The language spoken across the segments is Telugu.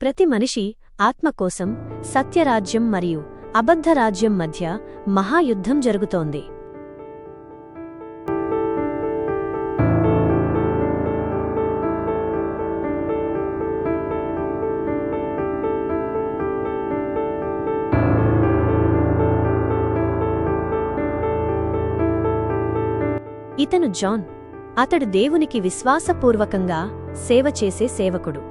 ప్రతి మనిషి ఆత్మకోసం సత్యరాజ్యం మరియు అబద్ధరాజ్యం మధ్య మహాయుద్ధం జరుగుతోంది. ఇతను జాన్. అతడు దేవునికి విశ్వాసపూర్వకంగా సేవ చేసే సేవకుడు.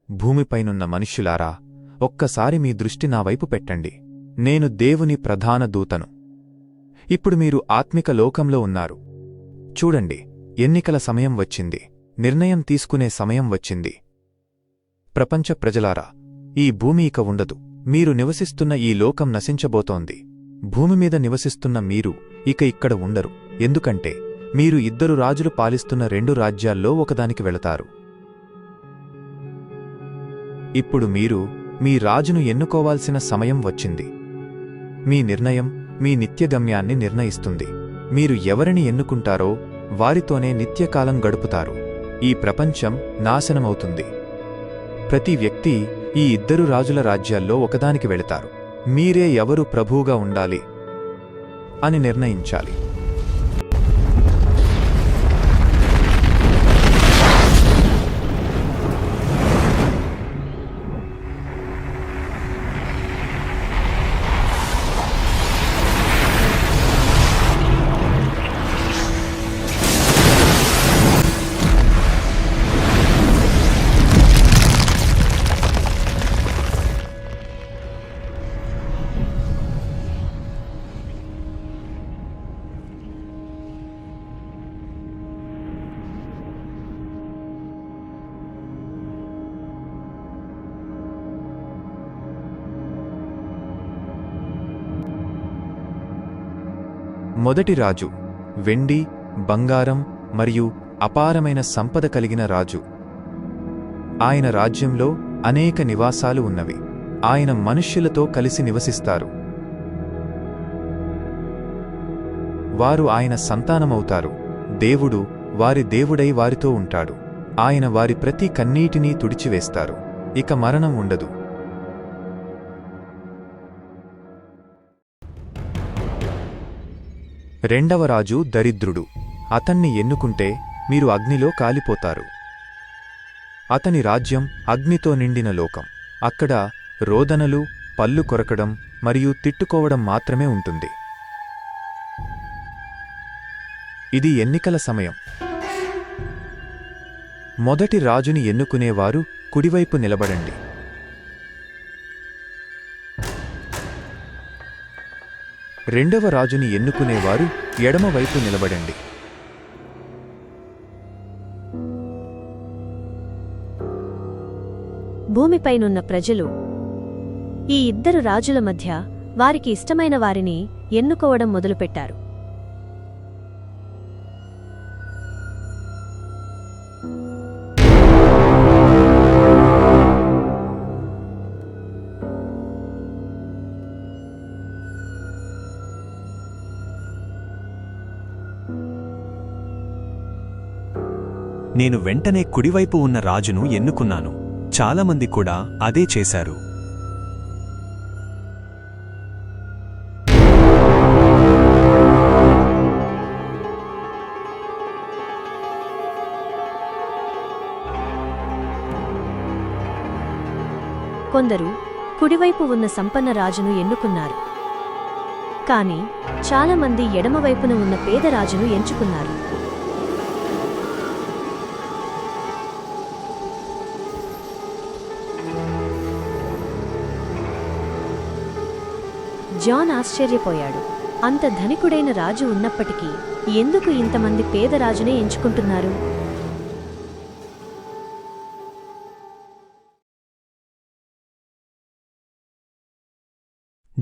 భూమిపైనున్న మనుష్యులారా, ఒక్కసారి మీ దృష్టి నా వైపు పెట్టండి. నేను దేవుని ప్రధాన దూతను. ఇప్పుడు మీరు ఆత్మిక లోకంలో ఉన్నారు. చూడండి, ఎన్నికల సమయం వచ్చింది. నిర్ణయం తీసుకునే సమయం వచ్చింది. ప్రపంచ ప్రజలారా, ఈ భూమి ఇక ఉండదు. మీరు నివసిస్తున్న ఈ లోకం నశించబోతోంది. భూమిమీద నివసిస్తున్న మీరు ఇక ఇక్కడ ఉండరు. ఎందుకంటే మీరు ఇద్దరు రాజులు పాలిస్తున్న 2 రాజ్యాల్లో ఒకదానికి వెళతారు. ఇప్పుడు మీరు మీ రాజును ఎన్నుకోవాల్సిన సమయం వచ్చింది. మీ నిర్ణయం మీ నిత్యగమ్యాన్ని నిర్ణయిస్తుంది. మీరు ఎవరిని ఎన్నుకుంటారో వారితోనే నిత్యకాలం గడుపుతారు. ఈ ప్రపంచం నాశనమవుతుంది. ప్రతి వ్యక్తి ఈ 2 రాజుల రాజ్యాల్లో ఒకదానికి వెళతారు. మీరే ఎవరు ప్రభువుగా ఉండాలి అని నిర్ణయించాలి. మొదటి రాజు వెండి, బంగారం మరియు అపారమైన సంపద కలిగిన రాజు. ఆయన రాజ్యంలో అనేక నివాసాలు ఉన్నవి. ఆయన మనుష్యులతో కలిసి నివసిస్తారు. వారు ఆయన సంతానమవుతారు. దేవుడు వారి దేవుడై వారితో ఉంటాడు. ఆయన వారి ప్రతి కన్నీటినీ తుడిచివేస్తారు. ఇక మరణం ఉండదు. రెండవ రాజు దరిద్రుడు. అతన్ని ఎన్నుకుంటే మీరు అగ్నిలో కాలిపోతారు. అతని రాజ్యం అగ్నితో నిండిన లోకం. అక్కడ రోదనలు, పళ్ళు కొరకడం మరియు తిట్టుకోవడం మాత్రమే ఉంటుంది. ఇది ఎన్నికల సమయం. మొదటి రాజుని ఎన్నుకునేవారు కుడివైపు నిలబడండి. రెండవ రాజుని ఎన్నుకునేవారు ఎడమవైపు నిలబడండి. భూమిపైనున్న ప్రజలు ఈ 2 రాజుల మధ్య వారికి ఇష్టమైన వారిని ఎన్నుకోవడం మొదలుపెట్టారు. నేను వెంటనే కుడివైపు ఉన్న రాజును ఎన్నుకున్నాను. చాలామంది కూడా అదే చేశారు. కొందరు కుడివైపు ఉన్న సంపన్న రాజును ఎన్నుకున్నారు. కాని చాలామంది ఎడమవైపున ఉన్న పేద రాజును ఎంచుకున్నారు. జాన్ ఆశ్చర్యపోయాడు. అంత ధనికుడైన రాజు ఉన్నప్పటికీ ఎందుకు ఇంతమంది పేద రాజునే ఎంచుకుంటున్నారు?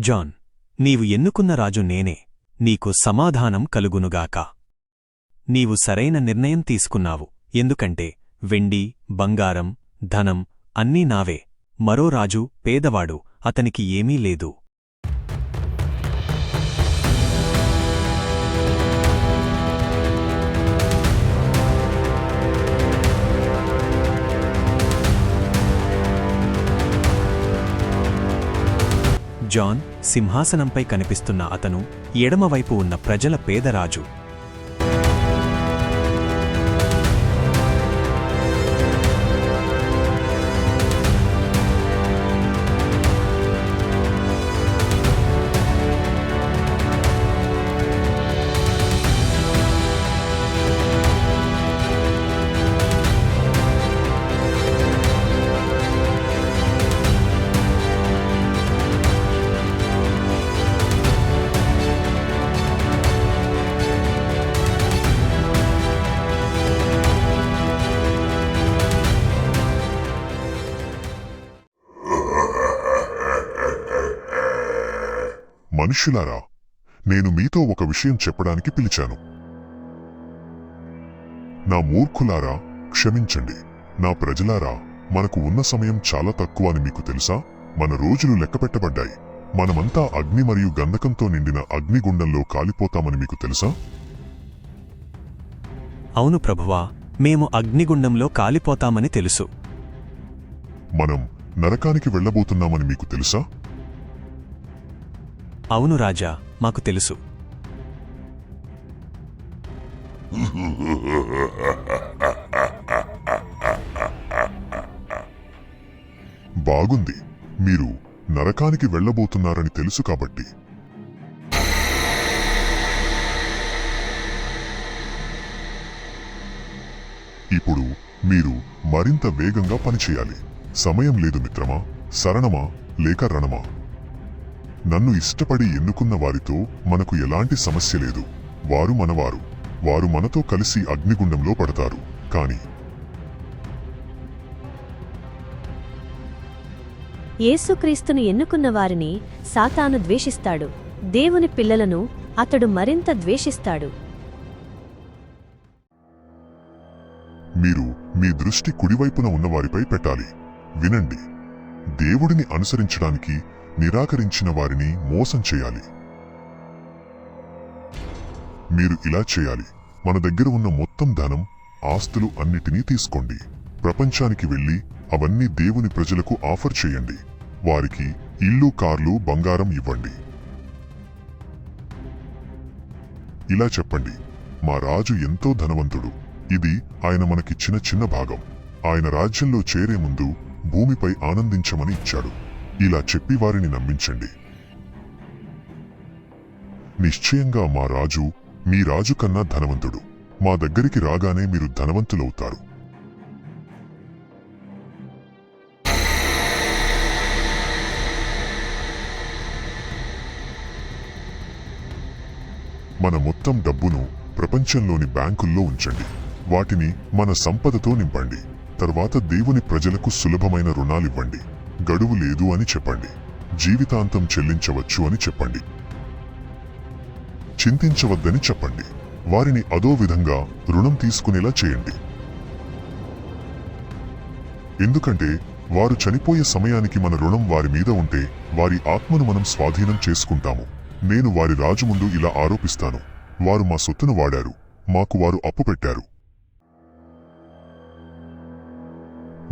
జాన్, నీవు ఎన్నుకున్న రాజు నేనే. నీకు సమాధానం కలుగునుగాక. నీవు సరైన నిర్ణయం తీసుకున్నావు. ఎందుకంటే వెండి, బంగారం, ధనం అన్నీ నావే. మరో రాజు పేదవాడు, అతనికి ఏమీ లేదు. జాన్, సింహాసనంపై కనిపిస్తున్న అతను ఎడమవైపు ఉన్న ప్రజల పేదరాజు. మనుష్యులారా, నేను మీతో ఒక విషయం చెప్పడానికి పిలిచాను. నా మూర్ఖులారా, క్షమించండి. నా ప్రజలారా, మనకు ఉన్న సమయం చాలా తక్కువ అని మీకు తెలుసా? మన రోజులు లెక్కపెట్టబడ్డాయి. మనమంతా అగ్ని మరియు గంధకంతో నిండిన అగ్నిగుండంలో కాలిపోతామని మీకు తెలుసా? అవును ప్రభువా, మేము అగ్నిగుండంలో కాలిపోతామని తెలుసు. మనం నరకానికి వెళ్లబోతున్నామని మీకు తెలుసా? అవును రాజా, మాకు తెలుసు. బాగుంది, మీరు నరకానికి వెళ్లబోతున్నారని తెలుసు కాబట్టి. ఇప్పుడు మీరు మరింత వేగంగా పనిచేయాలి. సమయం లేదు మిత్రమా, శరణమా లేక రణమా. నన్ను ఇష్టపడి ఎన్నుకున్న వారితో మనకు ఎలాంటి సమస్య లేదు. వారు మనవారు. వారు మనతో కలిసి అగ్నిగుండంలో పడతారు. కాని యేసుక్రీస్తును ఎన్నుకున్న వారిని సాతాను ద్వేషిస్తాడు. దేవుని పిల్లలను అతడు మరింత ద్వేషిస్తాడు. మీరు మీ దృష్టి కుడివైపున ఉన్నవారిపై పెట్టాలి. వినండి, దేవుడిని అనుసరించడానికి నిరాకరించిన వారిని మోసం చేయాలి. మీరు ఇలా చేయాలి. మన దగ్గర ఉన్న మొత్తం ధనం, ఆస్తులు అన్నిటినీ తీసుకోండి. ప్రపంచానికి వెళ్లి అవన్నీ దేవుని ప్రజలకు ఆఫర్ చేయండి. వారికి ఇల్లు, కార్లు, బంగారం ఇవ్వండి. ఇలా చెప్పండి, మా రాజు ఎంతో ధనవంతుడు. ఇది ఆయన మనకిచ్చిన చిన్న భాగం. ఆయన రాజ్యంలో చేరే ముందు భూమిపై ఆనందించమని ఇచ్చాడు. ఇలా చెప్పి వారిని నమ్మించండి. నిశ్చయంగా మా రాజు మీ రాజు కన్నా ధనవంతుడు. మా దగ్గరికి రాగానే మీరు ధనవంతులవుతారు. మన మొత్తం డబ్బును ప్రపంచంలోని బ్యాంకుల్లో ఉంచండి. వాటిని మన సంపదతో నింపండి. తర్వాత దేవుని ప్రజలకు సులభమైన రుణాలివ్వండి. గడువు లేదు అని చెప్పండి. జీవితాంతం చెల్లించవచ్చు అని చెప్పండి. చింతించవద్దని చెప్పండి. వారిని అదో విధంగా రుణం తీసుకునేలా చేయండి. ఎందుకంటే వారు చనిపోయే సమయానికి మన రుణం వారి మీద ఉంటే వారి ఆత్మను మనం స్వాధీనం చేసుకుంటాము. నేను వారి రాజు ముందు ఇలా ఆరోపిస్తాను, వారు మా సొత్తును వాడారు, మాకు వారు అప్పు పెట్టారు.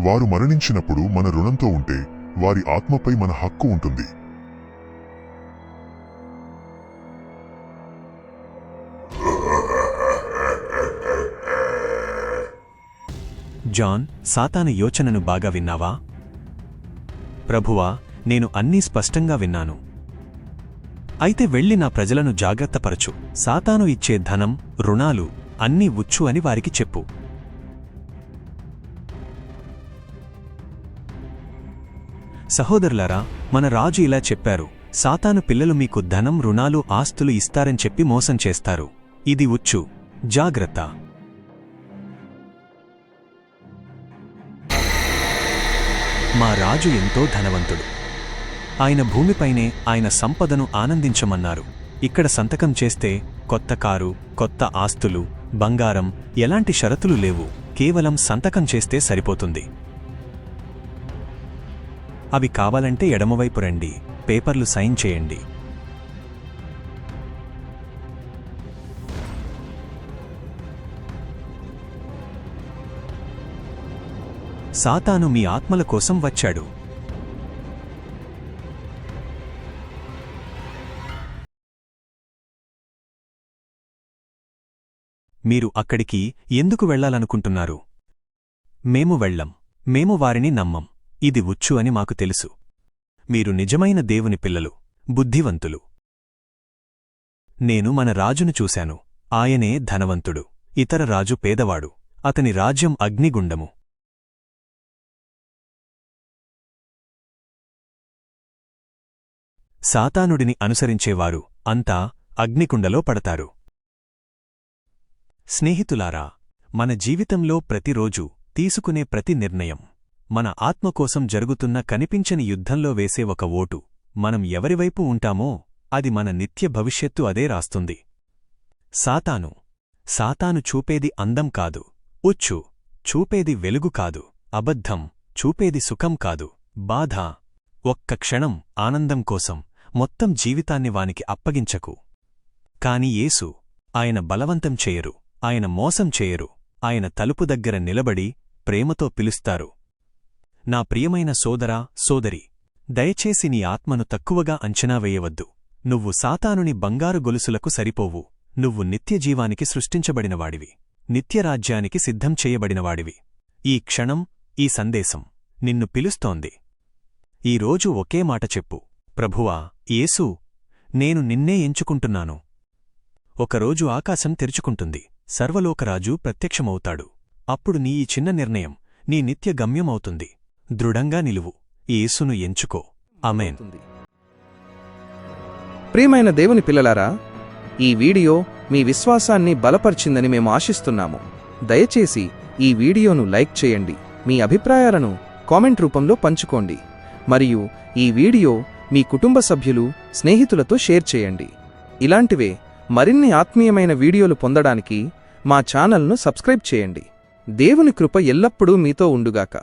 వారు మరణించినప్పుడు మన రుణంతో ఉంటే వారి ఆత్మపై మన హక్కు ఉంటుంది. జాన్, సాతాను యోచనను బాగా విన్నావా? ప్రభువా, నేను అన్నీ స్పష్టంగా విన్నాను. అయితే వెళ్ళి నా ప్రజలను జాగ్రత్తపరచు. సాతాను ఇచ్చే ధనం, రుణాలు అన్నీ ఉచ్చు అని వారికి చెప్పు. సహోదరులారా, మన రాజు ఇలా చెప్పారు, సాతాను పిల్లలు మీకు ధనం, రుణాలు, ఆస్తులు ఇస్తారని చెప్పి మోసం చేస్తారు. ఇది ఉచ్చు, జాగ్రత్త. మా రాజు ఎంతో ధనవంతుడు. ఆయన భూమిపైనే ఆయన సంపదను ఆనందించమన్నారు. ఇక్కడ సంతకం చేస్తే కొత్త కారు, కొత్త ఆస్తులు, బంగారం, ఎలాంటి షరతులు లేవు. కేవలం సంతకం చేస్తే సరిపోతుంది. అవి కావాలంటే ఎడమవైపు రండి, పేపర్లు సైన్ చేయండి. సాతాను మీ ఆత్మల కోసం వచ్చాడు. మీరు అక్కడికి ఎందుకు వెళ్లాలనుకుంటున్నారు? మేము వెళ్ళం. మేము వారిని నమ్మం. ఇది ఉచ్చు అని మాకు తెలుసు. మీరు నిజమైన దేవుని పిల్లలు, బుద్ధివంతులు. నేను మన రాజును చూశాను. ఆయనే ధనవంతుడు. ఇతర రాజు పేదవాడు. అతని రాజ్యం అగ్నిగుండము. సాతానుడిని అనుసరించేవారు అంతా అగ్నికుండలో పడతారు. స్నేహితులారా, మన జీవితంలో ప్రతిరోజూ తీసుకునే ప్రతి నిర్ణయం, మన ఆత్మకోసం జరుగుతున్న కనిపించని యుద్ధంలో వేసే ఒక ఓటు, మనం ఎవరివైపు ఉంటామో అది మన నిత్య భవిష్యత్తు అదే రాస్తుంది. సాతాను చూపేది అందం కాదు, ఉచ్చు చూపేది వెలుగు కాదు, అబద్ధం చూపేది సుఖం కాదు, బాధ. ఒక్క క్షణం ఆనందం కోసం మొత్తం జీవితాన్ని వానికి అప్పగించకు. కాని యేసు, ఆయన బలవంతం చేయరు, ఆయన మోసం చేయరు. ఆయన తలుపు దగ్గర నిలబడి ప్రేమతో పిలుస్తారు. నా ప్రియమైన సోదరా, సోదరి, దయచేసి నీ ఆత్మను తక్కువగా అంచనా వేయవద్దు. నువ్వు సాతానుని బంగారు గొలుసులకు సరిపోవు. నువ్వు నిత్యజీవానికి సృష్టించబడినవాడివి, నిత్యరాజ్యానికి సిద్ధం చేయబడినవాడివి. ఈ క్షణం, ఈ సందేశం నిన్ను పిలుస్తోంది. ఈరోజు ఒకే మాట చెప్పు, ప్రభువా, యేసూ, నేను నిన్నే ఎంచుకుంటున్నాను. ఒకరోజు ఆకాశం తెరుచుకుంటుంది, సర్వలోకరాజు ప్రత్యక్షమవుతాడు. అప్పుడు నీ ఈ చిన్న నిర్ణయం నీ నిత్య గమ్యమవుతుంది. దృఢంగా నిలువు, యేసును ఎంచుకో. ఆమేన్. ప్రియమైన దేవుని పిల్లలారా, ఈ వీడియో మీ విశ్వాసాన్ని బలపరిచిందని మేము ఆశిస్తున్నాము. దయచేసి ఈ వీడియోను లైక్ చేయండి, మీ అభిప్రాయాలను కామెంట్ రూపంలో పంచుకోండి, మరియు ఈ వీడియో మీ కుటుంబ సభ్యులు, స్నేహితులతో షేర్ చేయండి. ఇలాంటివే మరిన్ని ఆత్మీయమైన వీడియోలు పొందడానికి మా ఛానల్ను సబ్స్క్రైబ్ చేయండి. దేవుని కృప ఎల్లప్పుడూ మీతో ఉండుగాక.